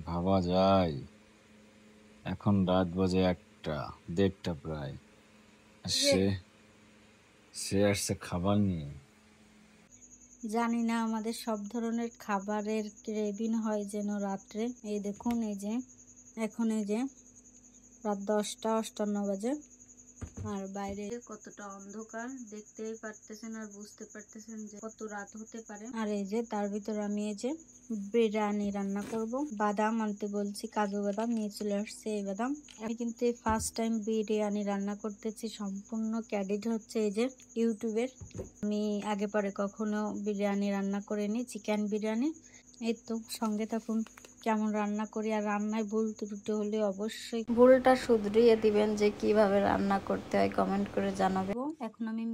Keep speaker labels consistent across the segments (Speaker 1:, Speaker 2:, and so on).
Speaker 1: ভাবা যায় এখন রাত বাজে 1টা 1:30 প্রায়। আর সে সে আসছে খাবার নিয়ে।
Speaker 2: জানি না আমাদের সব ধরনের খাবারের ক্রেভিং হয় যেন রাত্রে। এই দেখুন, এখন রাত 10টা 58 বাজে, আর বাইরে কতটা অন্ধকার দেখতেই পারতেছেন আর বুঝতে পারতেছেন যে কত রাত হতে পারে। আর এই যে তার ভিতরে আমি বিরিয়ানি রান্না করব। বাদাম আনতে বলছি, কাজু বাদাম নিয়ে চলে আসছে। এই বাদাম আমি কিন্তু ফার্স্ট টাইম বিরিয়ানি রান্না করতেছি। সম্পূর্ণ ক্রেডিট হচ্ছে এই যে ইউটিউবের। আমি আগে পরে কখনো বিরিয়ানি রান্না করিনি, চিকেন বিরিয়ানি। এই তো সঙ্গে থাকুন কেমন রান্না করি। আর রান্নায় ভুল ত্রুটি হলে অবশ্যই ভুলটা শুধরিয়ে দিবেন, যে কিভাবে রান্না করতে হয় কমেন্ট করে জানাবেন। এখন আমি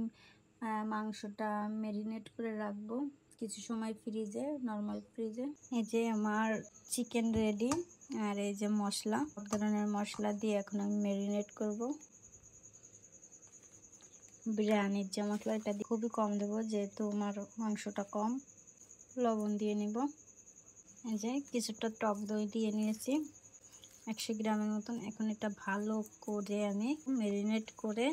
Speaker 2: মাংসটা ম্যারিনেট করে রাখবো কিছু সময় ফ্রিজে, নর্মাল ফ্রিজে। এই যে আমার চিকেন রেডি। আর এই যে মশলা, সব ধরনের মশলা দিয়ে এখন আমি ম্যারিনেট করব। বিরিয়ানির যে মশলা এটা খুবই কম দেবো, যেহেতু আমার মাংসটা কম। লবণ দিয়ে নিব। এই যে কিছুটা টক দই দিয়ে নিয়েছি 100 গ্রামের মতন। এখন এটা ভালো করে আমি ম্যারিনেট করে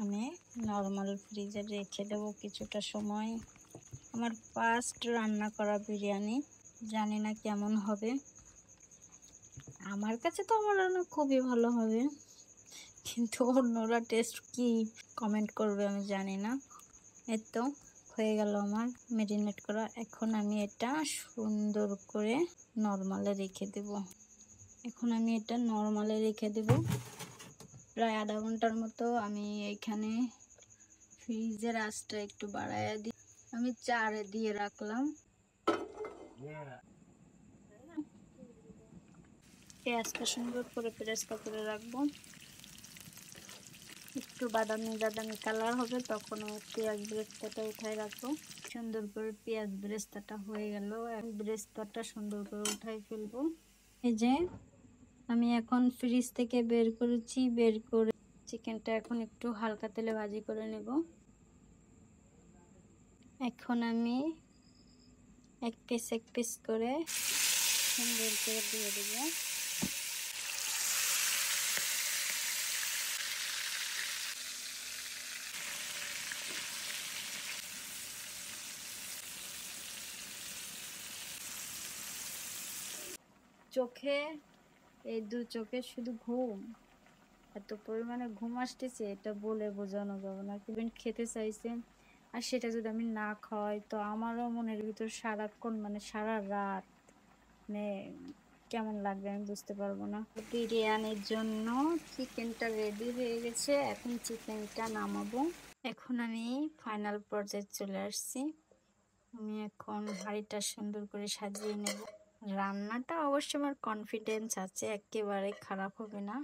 Speaker 2: আমি নর্মাল ফ্রিজে রেখে দেবো কিছুটা সময়। আমার ফার্স্ট রান্না করা বিরিয়ানি, জানি না কেমন হবে। আমার কাছে তো আমার রান্না খুবই ভালো হবে, কিন্তু অন্যরা টেস্ট কি কমেন্ট করবে আমি জানি না। এই তো হয়ে গেল আমার ম্যারিনেট করা। এখন আমি এটা সুন্দর করে নর্মালে রেখে দেব। প্রায় আধা ঘন্টার মতো আমি এখানে ফ্রিজের আঁচটা একটু বাড়াইয়া দিই। আমি 4-এ দিয়ে রাখলাম। পেঁয়াজটা সুন্দর করে পেরেস্তা করে রাখবো। একটু বাদামি বাদামি কালার হবে, তখন পেঁয়াজ বেরেস্তাটা উঠাই রাখবো। সুন্দর করে পেঁয়াজ বেরেস্তাটা হয়ে গেল, বেরেস্তাটা সুন্দর করে উঠাই ফেলবো। এই যে আমি এখন ফ্রিজ থেকে বের করেছি, বের করে চিকেনটা এখন একটু হালকা তেলে ভাজি করে নেব। এখন আমি এক পিস করে সুন্দর করে দিয়ে দেব। চোখে, এই 2 চোখে শুধু ঘুম, এত পরিমাণে ঘুম আসতেছে এটা বলে বোঝানো যাবে না। খেতে চাইছেন আর সেটা যদি আমি না খাওয়াই, তো আমারও মনের ভিতর সারাক্ষণ সারা রাত মানে কেমন লাগবে আমি বুঝতে পারবো না। বিরিয়ানির জন্য চিকেনটা রেডি হয়ে গেছে, এখন চিকেনটা নামাবো। এখন আমি ফাইনাল পর্যায়ে চলে আসছি। আমি এখন হাঁড়িটা সুন্দর করে সাজিয়ে নেব। রান্নাটা অবশ্য আমার কনফিডেন্স আছে, একেবারে খারাপ হবে না।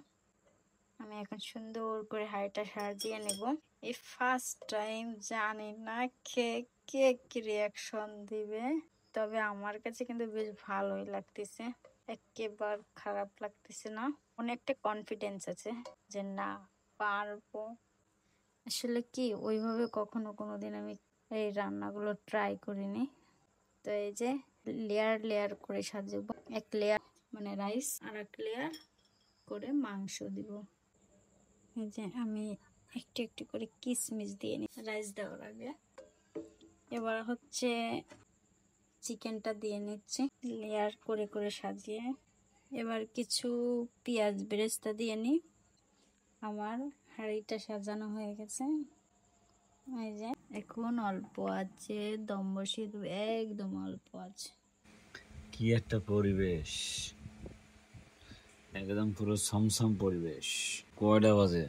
Speaker 2: আমি এখন সুন্দর করে হাঁড়িটা সাজিয়ে নেব। এই ফার্স্ট টাইম, জানি না কে কি রিয়াকশন দিবে, তবে আমার কাছে কিন্তু বেশ ভালোই লাগতেছে, একেবারে খারাপ লাগতেছে না। অনেকটা কনফিডেন্স আছে যে না পারবো। আসলে কি ওইভাবে কখনো কোনোদিন আমি এই রান্নাগুলো ট্রাই করিনি। তো এই যে লেয়ার করে সাজাবো। এক লেয়ার রাইস, আর এক লেয়ার করে মাংস দিব। এই যে আমি একটু করে কিশমিশ দিয়ে নিই রাইস দেওয়ার আগে। এবার হচ্ছে চিকেনটা দিয়ে নিচ্ছি লেয়ার করে সাজিয়ে। এবার কিছু পেঁয়াজ বেরেস্তা দিয়ে নিই। আমার হাঁড়িটা সাজানো হয়ে গেছে। এই যে এখন অল্প আছে দম বসিয়ে দেবো, একদম অল্প আছে।
Speaker 1: কি একটা পরিবেশ, একদম পুরো সমসম পরিবেশ। কয়টা বাজে?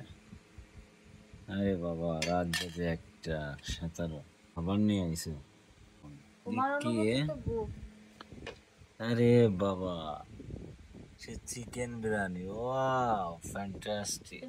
Speaker 1: আরে বাবা, রাত বাজে 1:17। খাবার নিয়ে আইছে কি? আরে বাবা, সে চিকেন বিরিয়ানি, ওয়াও ফ্যান্টাস্টিক।